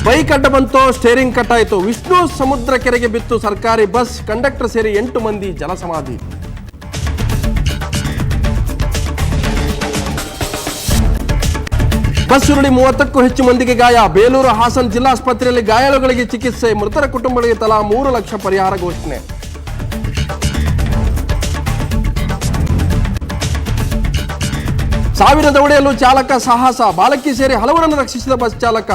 Bike ಅಡ್ಡ ಬಂತು, steering ಕಟ್ಟಾಯಿತು. Vishnu ಸಮುದ್ರ ಕೆರೆಗೆ ಬಿತ್ತು ಸರ್ಕಾರಿ ಬಸ್, ಕಂಡಕ್ಟರ್ ಸೇರಿ 8 ಮಂದಿ ಜಲಸಮಾಧಿ. ಬಸ್ ಉರುಳಿ 30ಕ್ಕೂ ಹೆಚ್ಚು ಮಂದಿಗೆ ಗಾಯ. ಬೇಲೂರು ಹಾಸನ ಜಿಲ್ಲಾಸ್ಪತ್ರೆಯಲ್ಲಿ ಗಾಯಾಳುಗಳಿಗೆ ಚಿಕಿತ್ಸೆ. ಮೃತರ ಕುಟುಂಬಗಳಿಗೆ ತಲಾ 3 ಲಕ್ಷ ಪರಿಹಾರ ಘೋಷಣೆ. ಸಾವಿರದ ಒಡೆಯಲು ಚಾಲಕ ಸಾಹಸ. ಬಾಲಕಿ ಸೇರಿ ಹಲವರನ್ನು ರಕ್ಷಿಸಿದ ಬಸ್ ಚಾಲಕ.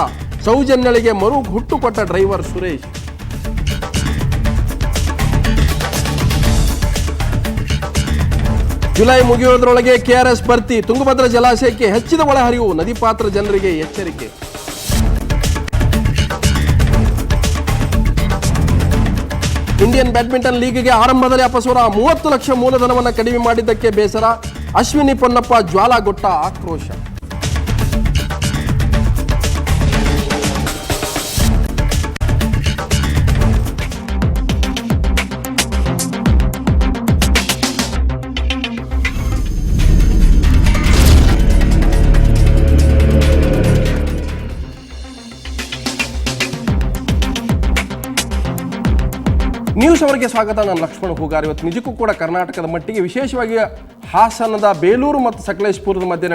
ಸೌಜನ್ಯಳಿಗೆ ಮರು ಹುಟ್ಟು ಕೊಟ್ಟ ಡ್ರೈವರ್ ಸುರೇಶ್. ಜುಲೈ ಮುಗಿಯುವುದರೊಳಗೆ ಕೆಆರ್ಎಸ್ ಭರ್ತಿ. ತುಂಗಭದ್ರಾ ಜಲಾಶಯಕ್ಕೆ ಹೆಚ್ಚಿದ ಒಳಹರಿವು. ನದಿ ಪಾತ್ರ ಜನರಿಗೆ ಎಚ್ಚರಿಕೆ. ಇಂಡಿಯನ್ ಬ್ಯಾಡ್ಮಿಂಟನ್ ಲೀಗ್ಗೆ ಆರಂಭದಲ್ಲಿ ಅಪಸ್ವರ. 30 ಲಕ್ಷ ಮೂಲಧನವನ್ನು ಕಡಿಮೆ ಮಾಡಿದ್ದಕ್ಕೆ ಬೇಸರ. ಅಶ್ವಿನಿ ಪೊನ್ನಪ್ಪ ಜ್ವಾಲಾಗೊಟ್ಟ ಆಕ್ರೋಶ. ನ್ಯೂಸ್ ಅವರಿಗೆ ಸ್ವಾಗತ. ನಾನು ಲಕ್ಷ್ಮಣ ಹೂಗಾರ್. ಇವತ್ತು ನಿಜಕ್ಕೂ ಕೂಡ ಕರ್ನಾಟಕದ ಮಟ್ಟಿಗೆ, ವಿಶೇಷವಾಗಿ ಹಾಸನದ ಬೇಲೂರು ಮತ್ತು ಸಕಲೇಶಪುರದ ಮಧ್ಯೆ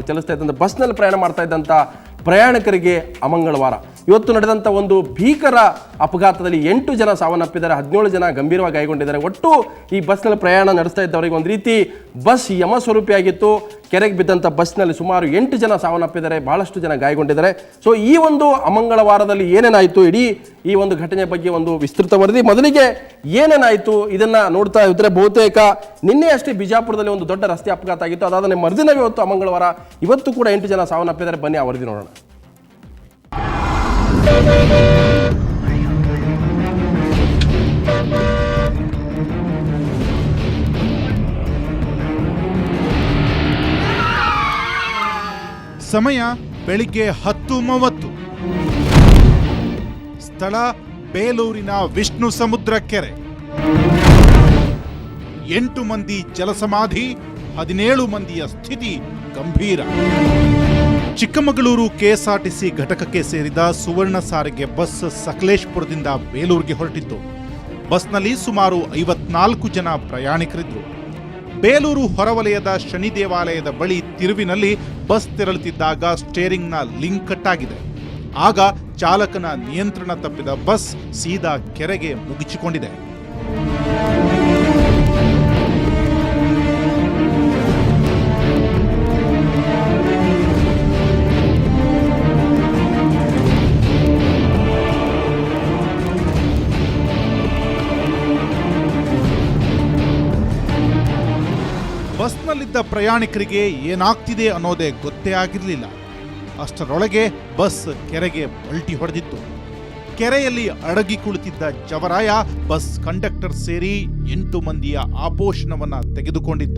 ಚಲಿಸ್ತಾ ಇದ್ದಂಥ ಬಸ್ನಲ್ಲಿ ಪ್ರಯಾಣ ಮಾಡ್ತಾ ಇದ್ದಂಥ ಪ್ರಯಾಣಿಕರಿಗೆ ಅಮಂಗಳವಾರ. ಇವತ್ತು ನಡೆದಂಥ ಒಂದು ಭೀಕರ ಅಪಘಾತದಲ್ಲಿ 8 ಜನ ಸಾವನ್ನಪ್ಪಿದ್ದಾರೆ, 17 ಜನ ಗಂಭೀರವಾಗಿ ಗಾಯಗೊಂಡಿದ್ದಾರೆ. ಒಟ್ಟು ಈ ಬಸ್ನಲ್ಲಿ ಪ್ರಯಾಣ ನಡೆಸ್ತಾ ಇದ್ದವರಿಗೆ ಒಂದು ರೀತಿ ಬಸ್ ಯಮಸ್ವರೂಪಿಯಾಗಿತ್ತು. ಕೆರೆಗೆ ಬಿದ್ದಂಥ ಬಸ್ನಲ್ಲಿ ಸುಮಾರು 8 ಜನ ಸಾವನ್ನಪ್ಪಿದ್ದಾರೆ, ಬಹಳಷ್ಟು ಜನ ಗಾಯಗೊಂಡಿದ್ದಾರೆ. ಸೊ ಈ ಒಂದು ಅಮಂಗಳವಾರದಲ್ಲಿ ಏನೇನಾಯಿತು, ಇಡೀ ಈ ಒಂದು ಘಟನೆ ಬಗ್ಗೆ ಒಂದು ವಿಸ್ತೃತ ವರದಿ. ಮೊದಲಿಗೆ ಏನೇನಾಯಿತು ಇದನ್ನು ನೋಡ್ತಾ ಇದ್ದರೆ, ಬಹುತೇಕ ನಿನ್ನೆ ಅಷ್ಟೇ ಬಿಜಾಪುರದಲ್ಲಿ ಒಂದು ದೊಡ್ಡ ರಸ್ತೆ ಅಪಘಾತ ಆಗಿತ್ತು. ಅದಾದ ಮರುದಿನವೇ ಇವತ್ತು ಅಮಂಗಳವಾರ. ಇವತ್ತು ಕೂಡ 8 ಜನ ಸಾವನ್ನಪ್ಪಿದ್ದಾರೆ. ಬನ್ನಿ ಆ ವರದಿ ನೋಡೋಣ. ಸಮಯ ಬೆಳಿಗ್ಗೆ 10:30. ಸ್ಥಳ ಬೇಲೂರಿನ ವಿಷ್ಣು ಸಮುದ್ರ ಕೆರೆ. 8 ಮಂದಿ ಜಲಸಮಾಧಿ, 17 ಮಂದಿಯ ಸ್ಥಿತಿ ಗಂಭೀರ. ಚಿಕ್ಕಮಗಳೂರು ಕೆಎಸ್ಆರ್ಟಿಸಿ ಘಟಕಕ್ಕೆ ಸೇರಿದ ಸುವರ್ಣ ಸಾರಿಗೆ ಬಸ್ ಸಕಲೇಶಪುರದಿಂದ ಬೇಲೂರಿಗೆ ಹೊರಟಿತ್ತು. ಬಸ್ನಲ್ಲಿ ಸುಮಾರು 54 ಜನ ಪ್ರಯಾಣಿಕರಿದ್ದರು. ಬೇಲೂರು ಹೊರವಲಯದ ಶನಿ ದೇವಾಲಯದ ಬಳಿ ತಿರುವಿನಲ್ಲಿ ಬಸ್ ತೆರಳುತ್ತಿದ್ದಾಗ ಸ್ಟೇರಿಂಗ್ನ ಲಿಂಕ್ ಕಟ್ಟಾಗಿದೆ. ಆಗ ಚಾಲಕನ ನಿಯಂತ್ರಣ ತಪ್ಪಿದ ಬಸ್ ಸೀದಾ ಕೆರೆಗೆ ಮುಗಿಚಿಕೊಂಡಿದೆ. ಬಸ್ನಲ್ಲಿದ್ದ ಪ್ರಯಾಣಿಕರಿಗೆ ಏನಾಗ್ತಿದೆ ಅನ್ನೋದೇ ಗೊತ್ತೇ ಆಗಿರಲಿಲ್ಲ. ಅಷ್ಟರೊಳಗೆ ಬಸ್ ಕೆರೆಗೆ ಪಲ್ಟಿ ಹೊಡೆದಿತ್ತು. ಕೆರೆಯಲ್ಲಿ ಅಡಗಿ ಕುಳಿತಿದ್ದ ಜವರಾಯ ಬಸ್ ಕಂಡಕ್ಟರ್ ಸೇರಿ 8 ಮಂದಿಯ ಆಪೋಷಣವನ್ನ ತೆಗೆದುಕೊಂಡಿದ್ದ.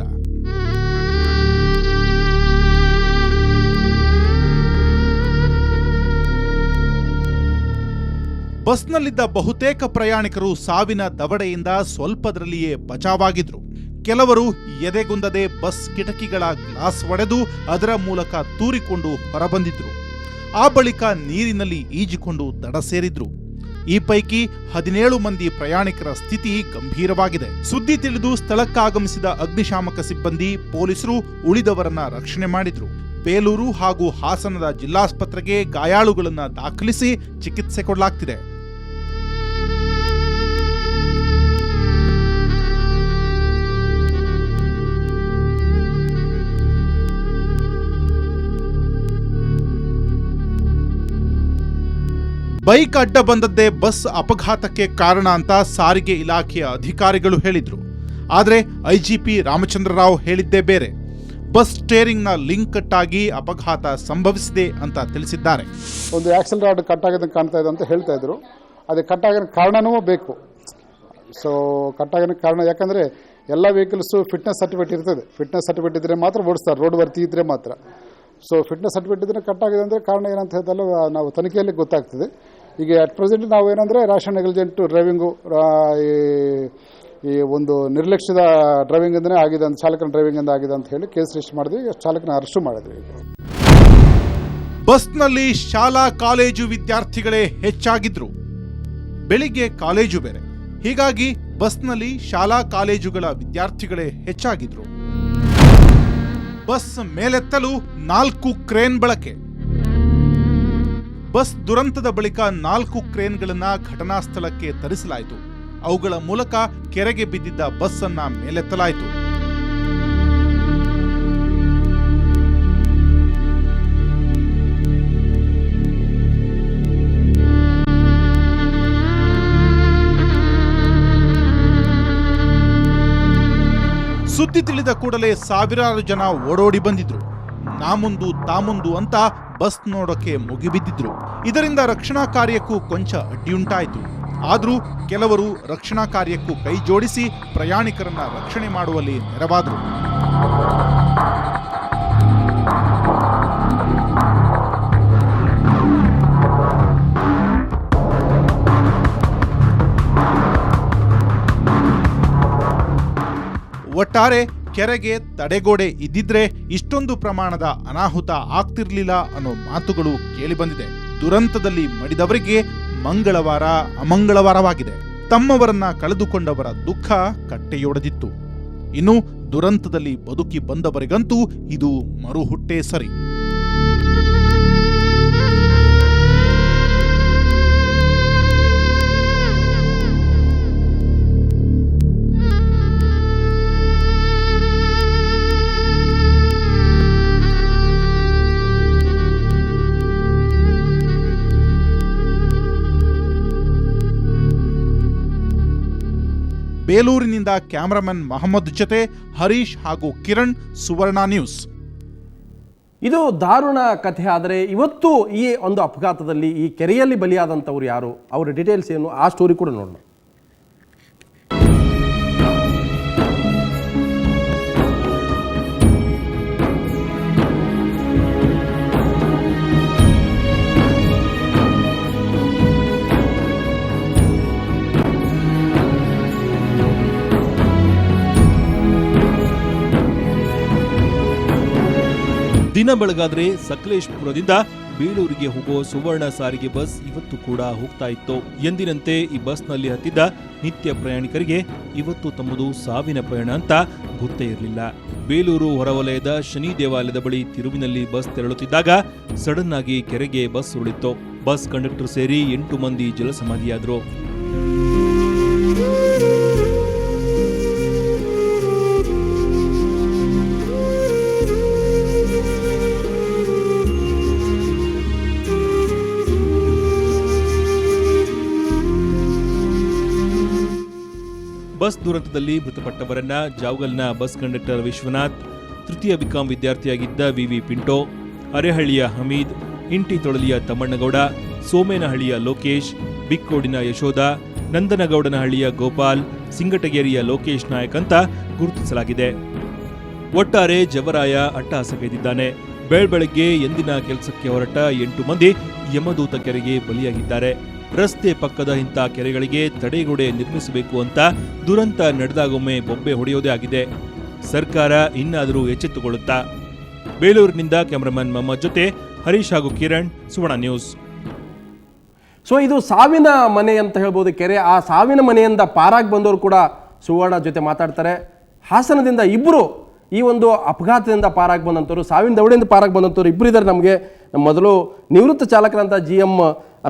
ಬಸ್ನಲ್ಲಿದ್ದ ಬಹುತೇಕ ಪ್ರಯಾಣಿಕರು ಸಾವಿನ ದವಡೆಯಿಂದ ಸ್ವಲ್ಪದರಲ್ಲಿಯೇ ಬಚಾವಾಗಿದ್ರು. ಕೆಲವರು ಎದೆಗುಂದದೆ ಬಸ್ ಕಿಟಕಿಗಳ ಗ್ಲಾಸ್ ಒಡೆದು ಅದರ ಮೂಲಕ ತೂರಿಕೊಂಡು ಹೊರಬಂದಿದ್ರು. ಆ ಬಳಿಕ ನೀರಿನಲ್ಲಿ ಈಜಿಕೊಂಡು ದಡ ಸೇರಿದ್ರು. ಈ ಪೈಕಿ 17 ಮಂದಿ ಪ್ರಯಾಣಿಕರ ಸ್ಥಿತಿ ಗಂಭೀರವಾಗಿದೆ. ಸುದ್ದಿ ತಿಳಿದು ಸ್ಥಳಕ್ಕಾಗಮಿಸಿದ ಅಗ್ನಿಶಾಮಕ ಸಿಬ್ಬಂದಿ, ಪೊಲೀಸರು ಉಳಿದವರನ್ನ ರಕ್ಷಣೆ ಮಾಡಿದ್ರು. ಬೇಲೂರು ಹಾಗೂ ಹಾಸನದ ಜಿಲ್ಲಾಸ್ಪತ್ರೆಗೆ ಗಾಯಾಳುಗಳನ್ನ ದಾಖಲಿಸಿ ಚಿಕಿತ್ಸೆ ಕೊಡಲಾಗ್ತಿದೆ. ಬೈಕ್ ಅಡ್ಡ ಬಂದದ್ದೇ ಬಸ್ ಅಪಘಾತಕ್ಕೆ ಕಾರಣ ಅಂತ ಸಾರಿಗೆ ಇಲಾಖೆಯ ಅಧಿಕಾರಿಗಳು ಹೇಳಿದ್ರು. ಆದರೆ ಐಜಿಪಿ ರಾಮಚಂದ್ರರಾವ್ ಹೇಳಿದ್ದೇ ಬೇರೆ. ಬಸ್ ಸ್ಟೇರಿಂಗ್ನ ಲಿಂಕ್ ಕಟ್ಟಾಗಿ ಅಪಘಾತ ಸಂಭವಿಸಿದೆ ಅಂತ ತಿಳಿಸಿದ್ದಾರೆ. ಒಂದು ಆಕ್ಸಲ್ ರಾಡ್ ಕಟ್ಟಾಗಿದೆ ಕಾಣ್ತಾ ಇದೆ ಅಂತ ಹೇಳ್ತಾ ಇದ್ರು. ಅದೇ ಕಟ್ಟಾಗಿರೋ ಕಾರಣನೂ ಬೇಕು. ಸೊ ಕಟ್ಟಾಗಿರೋ ಕಾರಣ ಯಾಕಂದರೆ ಎಲ್ಲ ವೆಹಿಕಲ್ಸು ಫಿಟ್ನೆಸ್ ಸರ್ಟಿಫಿಕೇಟ್ ಇರ್ತದೆ. ಫಿಟ್ನೆಸ್ ಸರ್ಟಿಫಿಕೇಟ್ ಇದ್ದರೆ ಮಾತ್ರ ಓಡಿಸ್ತಾರೆ, ರೋಡ್ ವರ್ತಿ ಇದ್ದರೆ ಮಾತ್ರ. ಸೊ ಫಿಟ್ನೆಸ್ ಸರ್ಟಿಫಿಕೇಟ್ ಇದ್ರೆ ಕಟ್ಟಾಗಿದೆ ಅಂದರೆ ಕಾರಣ ಏನಂತ ಹೇಳ್ದಲ್ಲ ನಾವು ತನಿಖೆಯಲ್ಲಿ ಗೊತ್ತಾಗ್ತದೆ. ಈಗ ಅಟ್ ಪ್ರೆಸೆಂಟ್ ನಾವು ಏನಂದರೆ ರ್ಯಾಷ್ ನೆಗ್ಲಿಜೆಂಟ್ ಡ್ರೈವಿಂಗು, ಈ ಒಂದು ನಿರ್ಲಕ್ಷ್ಯದ ಡ್ರೈವಿಂಗಿಂದನೇ ಆಗಿದೆ ಅಂತ, ಚಾಲಕನ ಡ್ರೈವಿಂಗಿಂದ ಆಗಿದೆ ಅಂತ ಹೇಳಿ ಕೇಸ್ ರಿಜಿಸ್ಟರ್ ಮಾಡಿದ್ವಿ. ಚಾಲಕನ ಅರೆಸ್ಟು ಮಾಡಿದ್ವಿ. ಬಸ್ನಲ್ಲಿ ಶಾಲಾ ಕಾಲೇಜು ವಿದ್ಯಾರ್ಥಿಗಳೇ ಹೆಚ್ಚಾಗಿದ್ರು. ಬೆಳಿಗ್ಗೆ ಕಾಲೇಜು ಬೇರೆ, ಹೀಗಾಗಿ ಬಸ್ನಲ್ಲಿ ಶಾಲಾ ಕಾಲೇಜುಗಳ ವಿದ್ಯಾರ್ಥಿಗಳೇ ಹೆಚ್ಚಾಗಿದ್ರು. ಬಸ್ ಮೇಲೆತ್ತಲು 4 ಕ್ರೇನ್ ಬಳಕೆ. ಬಸ್ ದುರಂತದ ಬಳಿಕ 4 ಕ್ರೇನ್ಗಳನ್ನ ಘಟನಾ ಸ್ಥಳಕ್ಕೆ ತರಿಸಲಾಯಿತು. ಅವುಗಳ ಮೂಲಕ ಕೆರೆಗೆ ಬಿದ್ದಿದ್ದ ಬಸ್ ಅನ್ನ ಮೇಲೆತ್ತಲಾಯಿತು. ಸುದ್ದಿ ತಿಳಿದ ಕೂಡಲೇ ಸಾವಿರಾರು ಜನ ಓಡೋಡಿ ಬಂದಿದ್ರು. ನಾಮುಂದು ತಾಮುಂದು ಅಂತ ಬಸ್ ನೋಡೋಕೆ ಮುಗಿಬಿದ್ದಿದ್ರು. ಇದರಿಂದ ರಕ್ಷಣಾ ಕಾರ್ಯಕ್ಕೂ ಕೊಂಚ ಅಡ್ಡಿಯುಂಟಾಯಿತು. ಆದರೂ ಕೆಲವರು ರಕ್ಷಣಾ ಕಾರ್ಯಕ್ಕೂ ಕೈ ಜೋಡಿಸಿ ಪ್ರಯಾಣಿಕರನ್ನ ರಕ್ಷಣೆ ಮಾಡುವಲ್ಲಿ ನೆರವಾದರು. ಒಟ್ಟಾರೆ ಕೆರೆಗೆ ತಡೆಗೋಡೆ ಇದ್ದಿದ್ರೆ ಇಷ್ಟೊಂದು ಪ್ರಮಾಣದ ಅನಾಹುತ ಆಗ್ತಿರ್ಲಿಲ್ಲ ಅನ್ನೋ ಮಾತುಗಳು ಕೇಳಿಬಂದಿದೆ. ದುರಂತದಲ್ಲಿ ಮಡಿದವರಿಗೆ ಮಂಗಳವಾರ ಅಮಂಗಳವಾರವಾಗಿದೆ. ತಮ್ಮವರನ್ನ ಕಳೆದುಕೊಂಡವರ ದುಃಖ ಕಟ್ಟೆಯೊಡೆದಿತ್ತು. ಇನ್ನು ದುರಂತದಲ್ಲಿ ಬದುಕಿ ಬಂದವರಿಗಂತೂ ಇದು ಮರುಹುಟ್ಟೆ ಸರಿ. ಬೇಲೂರಿನಿಂದ ಕ್ಯಾಮರಾಮನ್ ಮಹಮ್ಮದ್ ಜೊತೆ ಹರೀಶ್ ಹಾಗೂ ಕಿರಣ್, ಸುವರ್ಣ ನ್ಯೂಸ್. ಇದು ದಾರುಣ ಕಥೆ. ಆದರೆ ಇವತ್ತು ಈ ಒಂದು ಅಪಘಾತದಲ್ಲಿ ಈ ಕೆರೆಯಲ್ಲಿ ಬಲಿಯಾದಂಥವ್ರು ಯಾರು, ಅವರ ಡೀಟೇಲ್ಸ್ ಏನು, ಆ ಸ್ಟೋರಿ ಕೂಡ ನೋಡೋಣ. ದಿನ ಬೆಳಗಾದ್ರೆ ಸಕಲೇಶಪುರದಿಂದ ಬೇಲೂರಿಗೆ ಹೋಗೋ ಸುವರ್ಣ ಸಾರಿಗೆ ಬಸ್ ಇವತ್ತು ಕೂಡ ಹೋಗ್ತಾ ಇತ್ತು. ಎಂದಿನಂತೆ ಈ ಬಸ್ನಲ್ಲಿ ಹತ್ತಿದ್ದ ನಿತ್ಯ ಪ್ರಯಾಣಿಕರಿಗೆ ಇವತ್ತು ತಮ್ಮದು ಸಾವಿನ ಪಯಣ ಅಂತ ಗೊತ್ತೇ ಇರಲಿಲ್ಲ. ಬೇಲೂರು ಹೊರವಲಯದ ಶನಿ ದೇವಾಲಯದ ಬಳಿ ತಿರುವಿನಲ್ಲಿ ಬಸ್ ತೆರಳುತ್ತಿದ್ದಾಗ ಸಡನ್ ಆಗಿ ಕೆರೆಗೆ ಬಸ್ ಉರುಳಿತ್ತು. ಬಸ್ ಕಂಡಕ್ಟರ್ ಸೇರಿ 8 ಮಂದಿ ಜಲಸಮಾಧಿಯಾದರು. ಬಸ್ ದುರಂತದಲ್ಲಿ ಮೃತಪಟ್ಟವರನ್ನ ಜಾವಗಲ್ನ ಬಸ್ ಕಂಡಕ್ಟರ್ ವಿಶ್ವನಾಥ್, ತೃತೀಯ ಬಿಕಾಂ ವಿದ್ಯಾರ್ಥಿಯಾಗಿದ್ದ ವಿವಿ ಪಿಂಟೋ, ಅರೆಹಳ್ಳಿಯ ಹಮೀದ್, ಇಂಟಿತೊಳಲಿಯ ತಮ್ಮಣ್ಣಗೌಡ, ಸೋಮೇನಹಳ್ಳಿಯ ಲೋಕೇಶ್, ಬಿಕ್ಕೋಡಿನ ಯಶೋಧ, ನಂದನಗೌಡನಹಳ್ಳಿಯ ಗೋಪಾಲ್, ಸಿಂಗಟಗೇರಿಯ ಲೋಕೇಶ್ ನಾಯಕ್ ಅಂತ ಗುರುತಿಸಲಾಗಿದೆ. ಒಟ್ಟಾರೆ ಜವರಾಯ ಅಟ್ಟಹಾಸಗೈದಿದ್ದಾನೆ. ಬೆಳಗ್ಗೆ ಎಂದಿನ ಕೆಲಸಕ್ಕೆ ಹೊರಟ 8 ಮಂದಿ ಯಮದೂತ ಕೆರೆಗೆ ಬಲಿಯಾಗಿದ್ದಾರೆ. ರಸ್ತೆ ಪಕ್ಕದ ಇಂಥ ಕೆರೆಗಳಿಗೆ ತಡೆಗೋಡೆ ನಿರ್ಮಿಸಬೇಕು ಅಂತ ದುರಂತ ನಡೆದಾಗೊಮ್ಮೆ ಬೊಬ್ಬೆ ಹೊಡೆಯೋದೇ ಆಗಿದೆ. ಸರ್ಕಾರ ಇನ್ನಾದರೂ ಎಚ್ಚೆತ್ತುಕೊಳ್ಳುತ್ತಾ? ಬೇಲೂರಿನಿಂದ ಕ್ಯಾಮರಾಮನ್ ಮೊಹಮ್ಮದ್ ಜೊತೆ ಹರೀಶ್ ಹಾಗೂ ಕಿರಣ್, ಸುವರ್ಣ ನ್ಯೂಸ್. ಸೊ ಇದು ಸಾವಿನ ಮನೆ ಅಂತ ಹೇಳ್ಬೋದು ಕೆರೆ. ಆ ಸಾವಿನ ಮನೆಯಿಂದ ಪಾರಾಗಿ ಬಂದವರು ಕೂಡ ಸುವರ್ಣ ಜೊತೆ ಮಾತಾಡ್ತಾರೆ. ಹಾಸನದಿಂದ ಇಬ್ಬರು ಈ ಒಂದು ಅಪಘಾತದಿಂದ ಪಾರಾಗಿ ಬಂದಂಥವ್ರು, ಸಾವಿನ ದವಡೆಯಿಂದ ಪಾರಾಗಿ ಬಂದಂಥವ್ರು ಇಬ್ಬರು ಇದ್ದಾರೆ. ನಮಗೆ ಮೊದಲು ನಿವೃತ್ತ ಚಾಲಕರಂತ GM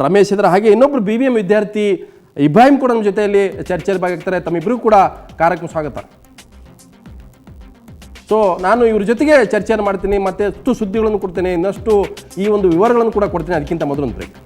ರಮೇಶ್ ಇದ್ದಾರೆ, ಹಾಗೆ ಇನ್ನೊಬ್ಬರು BBM ವಿದ್ಯಾರ್ಥಿ ಇಬ್ರಾಹಿಂ ಕೂಡ ನಮ್ಮ ಜೊತೆಯಲ್ಲಿ ಚರ್ಚೆಯಲ್ಲಿ ಭಾಗಿಯಾಗ್ತಾರೆ. ತಮ್ಮಿಬ್ಬರಿಗೂ ಕೂಡ ಕಾರ್ಯಕ್ರಮ ಸ್ವಾಗತ. ಸೊ ನಾನು ಇವ್ರ ಜೊತೆಗೆ ಚರ್ಚೆಯನ್ನು ಮಾಡ್ತೀನಿ, ಮತ್ತೆ ಎಷ್ಟು ಸುದ್ದಿಗಳನ್ನು ಕೊಡ್ತೇನೆ, ಇನ್ನಷ್ಟು ಈ ಒಂದು ವಿವರಗಳನ್ನು ಕೂಡ ಕೊಡ್ತೀನಿ. ಅದಕ್ಕಿಂತ ಮೊದಲೊಂದು ಬ್ರೇಕ್.